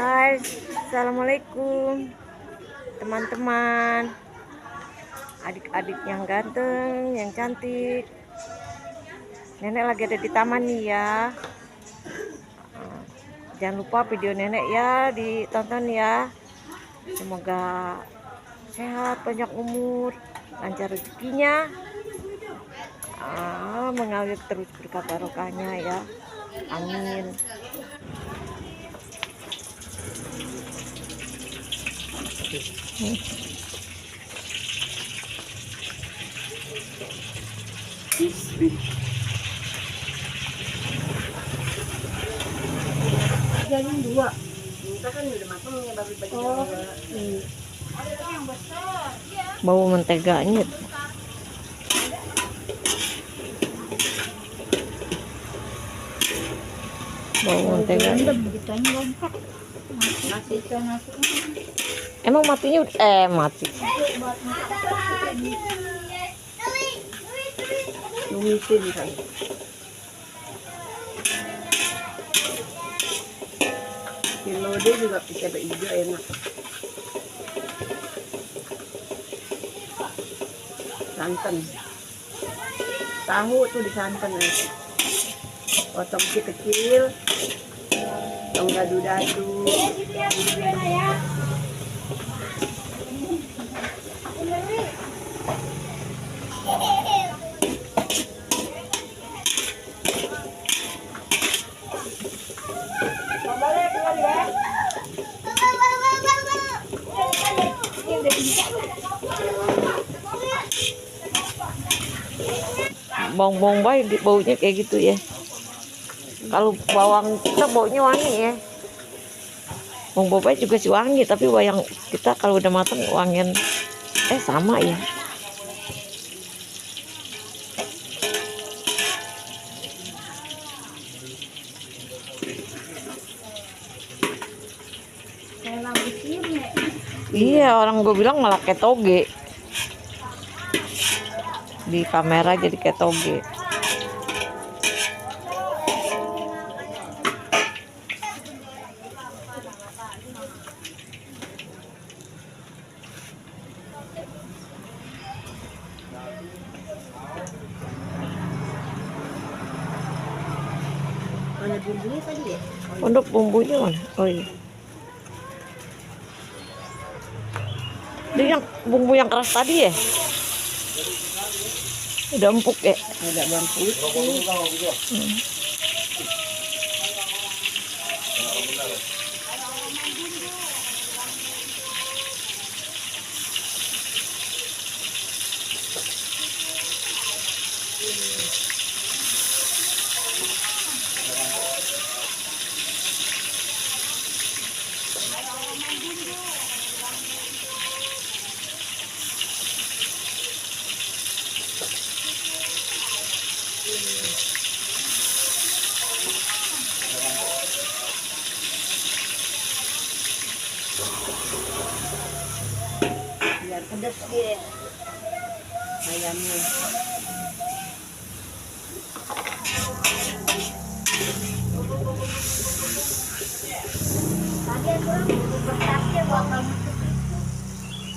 Hai, assalamualaikum teman-teman, adik-adik yang ganteng, yang cantik. Nenek lagi ada di taman nih ya. Jangan lupa video nenek ya ditonton ya. Semoga sehat, panjang umur, lancar rezekinya, mengalir terus berkat barokahnya ya. Amin. Jadi dua. Kita kan udah matang ya baru bagi. Bau menteganya. Bau mentega. Emang matinya mati. Numisin kan. Kilo dia juga bisa hijau enak. Santan. Tahu tuh di santan ya. Potong kecil, potong dadu-dadu. Bawang baik baunya kayak gitu ya. Kalau bawang kita baunya wangi ya. Bawang bombay juga sih wangi, tapi wayang kita kalau udah matang wangian sama ya. Iya, orang gue bilang malah kayak toge. Di kamera jadi kayak toge. Mana bumbunya tadi ya? Untuk bumbunya mana? Oh iya. Ini yang bumbu yang keras tadi ya? Udah empuk ya? Ada bawang putih. Biar pedas dia ayamnya.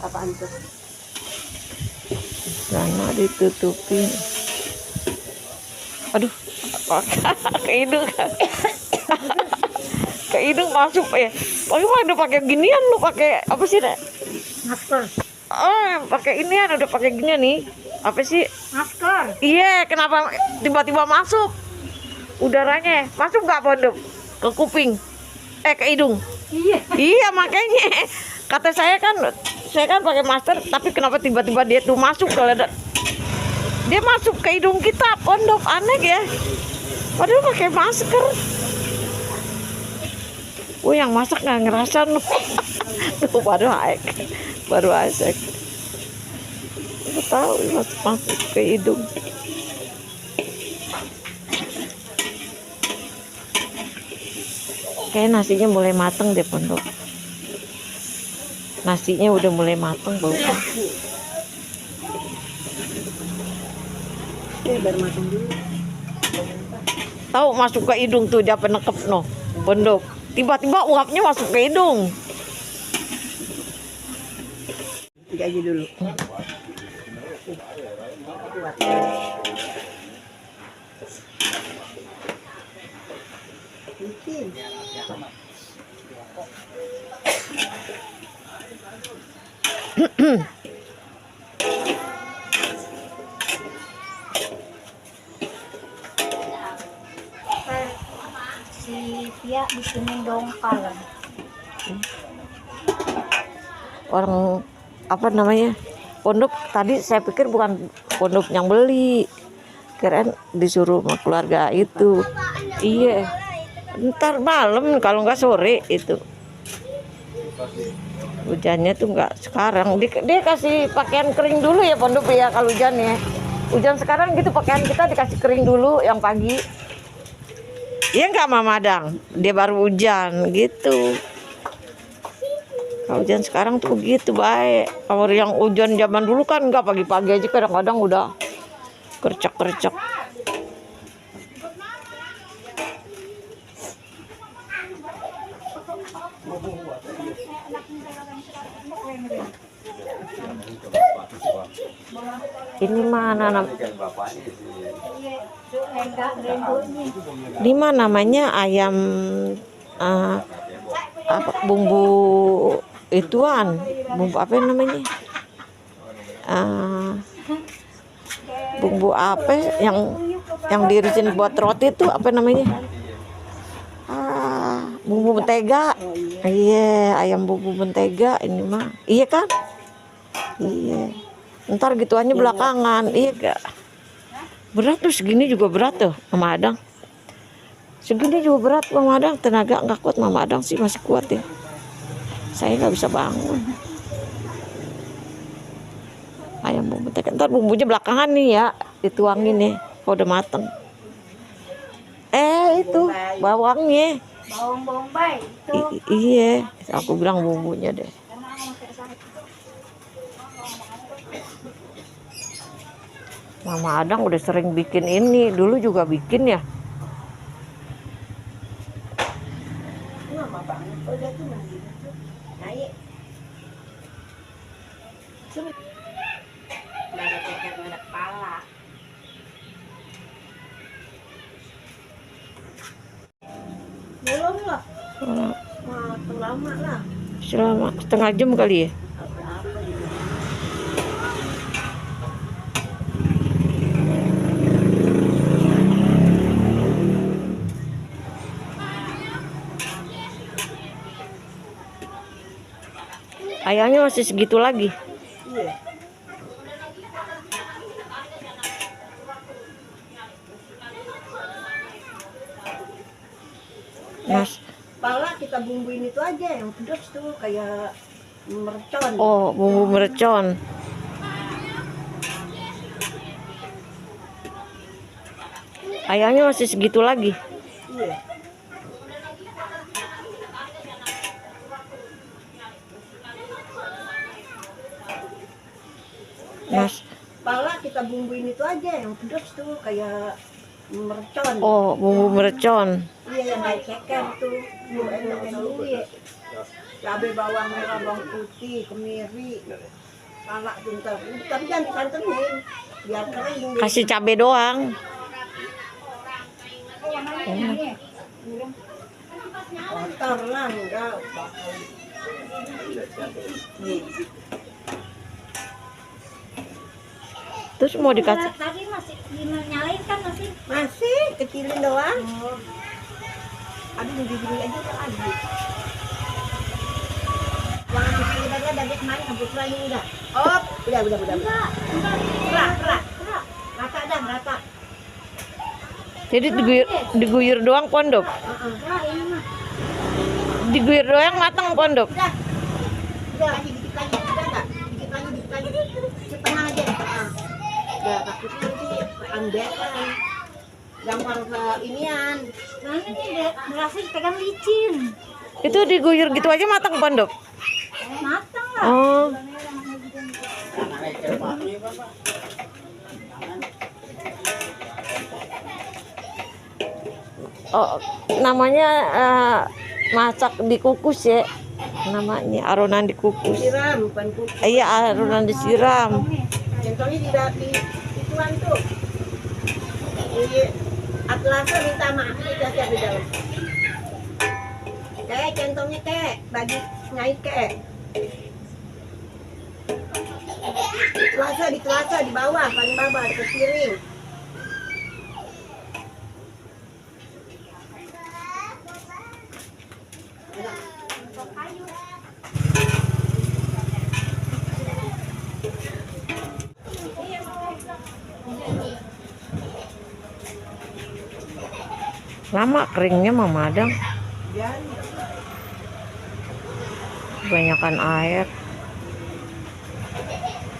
Apaan tuh? Karena ditutupin. Aduh, ke hidung. Ke hidung masuk ya. Bagaimana udah pakai ginian lu, pakai apa sih, Dek? Masker. Pakai inian udah pakai ginian nih. Apa sih? Masker. Iya, kenapa tiba-tiba masuk? Udaranya masuk nggak, Pondok? Ke kuping. Ke hidung. Iya. Iya, makanya kata saya kan pakai masker, tapi kenapa tiba-tiba dia tuh masuk ke ledak? Dia masuk ke hidung kita, Pondok, aneh ya. Padahal pakai masker. Yang masak nggak ngerasa lu. Tuh baru asik. Aku tahu masuk ke hidung. Kayak nasinya mulai mateng deh, Pondok. Nasinya udah mulai mateng baunya. Baru matang dulu. Tahu masuk ke hidung tuh dia penekep no, Pondok. Tiba-tiba uapnya masuk ke hidung. Tiga aja dulu. Mungkin. Si Tia bikinin dongkal. Orang apa namanya? Pondok tadi saya pikir bukan pondok yang beli. Kirain disuruh sama keluarga itu. Iya. Ntar malam kalau nggak sore itu. Hujannya tuh nggak sekarang. Dia kasih pakaian kering dulu ya pondok ya kalau hujan ya. Hujan sekarang gitu pakaian kita dikasih kering dulu yang pagi. Iya nggak Mama Adang? Dia baru hujan gitu. Kalau hujan sekarang tuh gitu baik. Kalau yang hujan zaman dulu kan nggak pagi-pagi aja kadang-kadang udah kercek-kercek. Ini mana namanya ayam apa bumbu ituan bumbu apa namanya bumbu apa yang diirisin buat roti itu apa namanya bumbu mentega. Iya ayam bumbu mentega ini mah iya kan iya ntar gituannya belakangan iya gak berat tuh segini juga berat tuh Mama Adang segini juga berat Mama Adang tenaga nggak kuat Mama Adang sih masih kuat ya saya nggak bisa bangun ayam bumbu mentega ntar bumbunya belakangan nih ya dituangin nih kalau udah mateng itu bawangnya Bawang bombay itu. Iya aku bilang bumbunya deh. Mama Adang udah sering bikin ini dulu juga bikin ya. Lama banget. Oh dia tuh mandi tuh naik. Nggak ada teker, nggak ada kepala. Belum lah. Mateng lama lah. Selama setengah jam kali ya. Apa gitu. Ayamnya masih segitu lagi. Iya. Mas. Pala kita bumbuin itu aja yang pedas tuh kayak mercon. Oh, bumbu mercon. Ayamnya masih segitu lagi. Iya. Mas. Pala kita bumbuin itu aja yang pedas tuh kayak mercon. Oh, bumbu mercon. Iya yang kayak ceker tuh. Iya. Cabai bawang merah, bawang putih, kemiri. Pala pintar. Tapi jangan disantenin. Biar kering. Kasih cabai doang. Kotor lah enggak. Nih. Terus mau dikasih Tadi masih nyalain kan masih. Masih kecilin doang. Aduh digigil aja udah habis. Jangan dikecilin aja dari kemarin sampai lagi udah. Oh, udah. Enggak. Kerak. Rata dah, rata. jadi diguyur doang pondok. Nah, ini mah. Diguyur doang matang pondok. Udah dikit lagi, udah enggak? Dikit lagi. Setengah aja, setengah. Udah takutnya nanti keambekan. Gampang ke inian. Mana nih berasa pegang licin. Itu diguyur gitu aja matang pondok. Matang lah. Oh. Oh, namanya masak dikukus ya. Namanya aronan dikukus. Siram, bukan kukus. Iya, aronan disiram. Centongnya tidak di ituan tuh. Di atlasnya minta maaf kita siap di dalam. Kek, centongnya kek, bagi nyai kek. Di telasa di bawah, paling bawah di piring. Lama keringnya Mama Adang. Biar Kebanyakan air.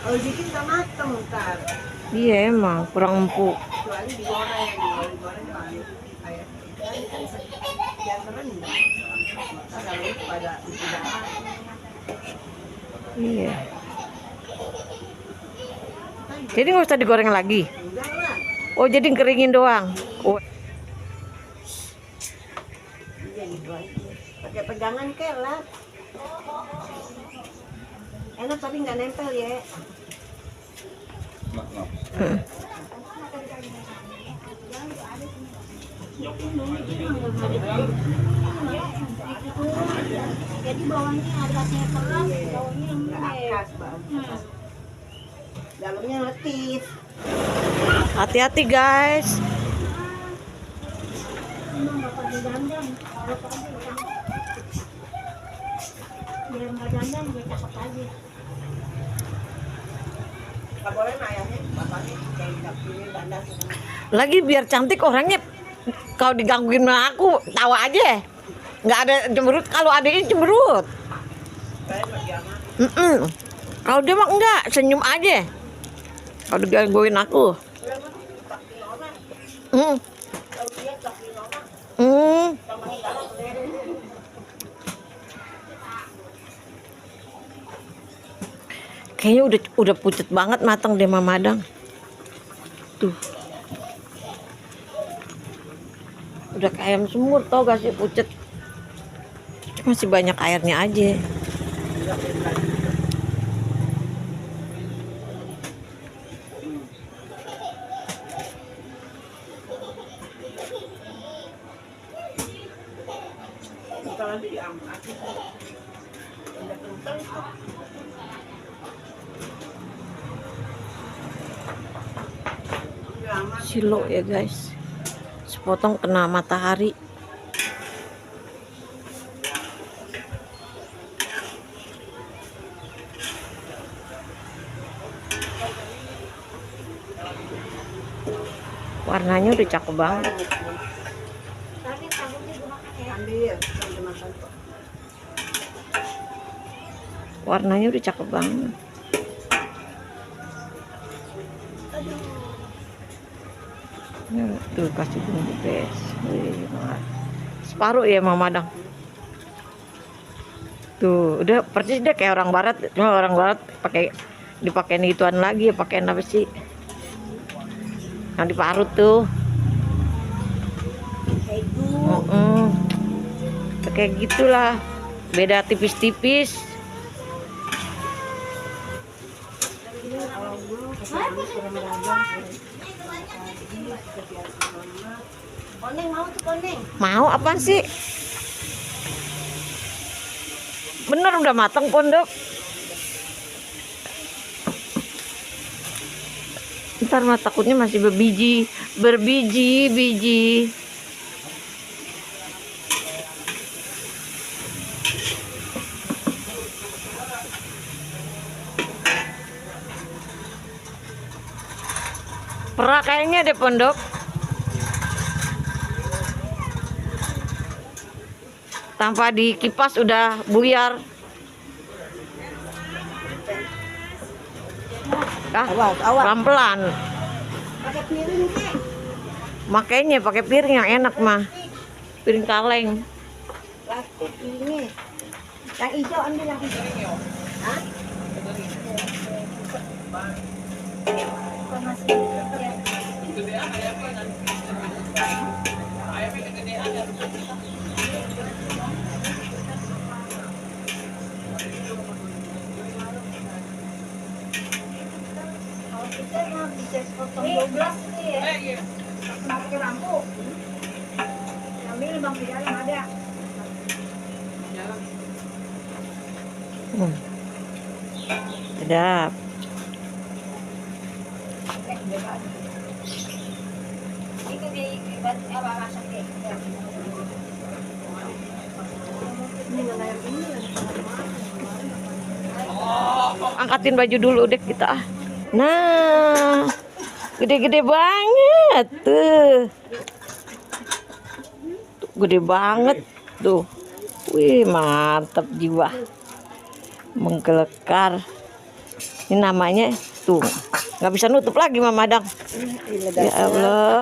kalau bikin nggak mateng ntar. Iya emang kurang empuk. Kecuali digoreng soalnya kayak biar merendah. Ntar kalau itu pada tidak mateng. Iya. Jadi nggak usah digoreng lagi. Enggak lah. Oh jadi keringin doang. Oh. Iya gitu aja. Pakai pegangan kelat. Enak tapi nggak nempel ya. Jadi bawahnya atasnya keras, bawahnya Nggak lembek. akas banget. Dalamnya letis. Hati-hati guys. Emang bapak dandan, bapak aja yang biar nggak dandan dia cakep aja. Nggak boleh ayahnya, bapaknya kayak nggak pilih dandan. Lagi biar cantik orangnya. Kalau digangguin sama aku, tawa aja. Nggak ada cemberut. Kalau ada ini cemberut. Kayak lagi aman. Kalau dia mah enggak, senyum aja. Kalau digangguin aku. Udah mah tak pilih orang. Hmm. Kalau dia tak pilih orang. Sama sekarang udah. Kayaknya udah pucet banget matang deh Mama Adang. Tuh. Udah kayak ayam semur tau gak sih pucet. Masih banyak airnya aja. Bentar lagi diangkat. Udah kental itu. Udah aman. Silo ya guys. Sepotong kena matahari. Warnanya udah cakep banget. Tapi takutnya dimakan ya. Ambil, sambil makan kok. Warnanya udah cakep banget. Tuh kasih bumbu guys. Wih, separuh ya Mama Adang. Tuh udah persis deh kayak orang barat. Cuma orang barat dipakai ituan lagi ya, pakai apa sih yang diparut tuh. Kayak gitulah, beda tipis-tipis. Koneng mau tuh koneng. Mau apaan sih? Bener udah matang pondok. Ntar mah takutnya masih berbiji. Perak kayaknya deh pondok. Tanpa dikipas udah buyar. Awas. Pelan-pelan. Pakai piring kek. Makanya pakai piring yang enak mah. Piring kaleng. Plastik ini. Yang hijau ambil yang hijau. Hah? Bukan masih ya. potong 12 ini ya. Pakai lampu. Ambil bang di dalam ada. Sedap. Itu di apa masaknya? Angkatin baju dulu deh kita. Nah, gede-gede banget tuh. Gede banget tuh. Wih, mantap jiwa. Menggelekar. Ini namanya tuh. Nggak bisa nutup lagi Mama Dang. Ya Allah.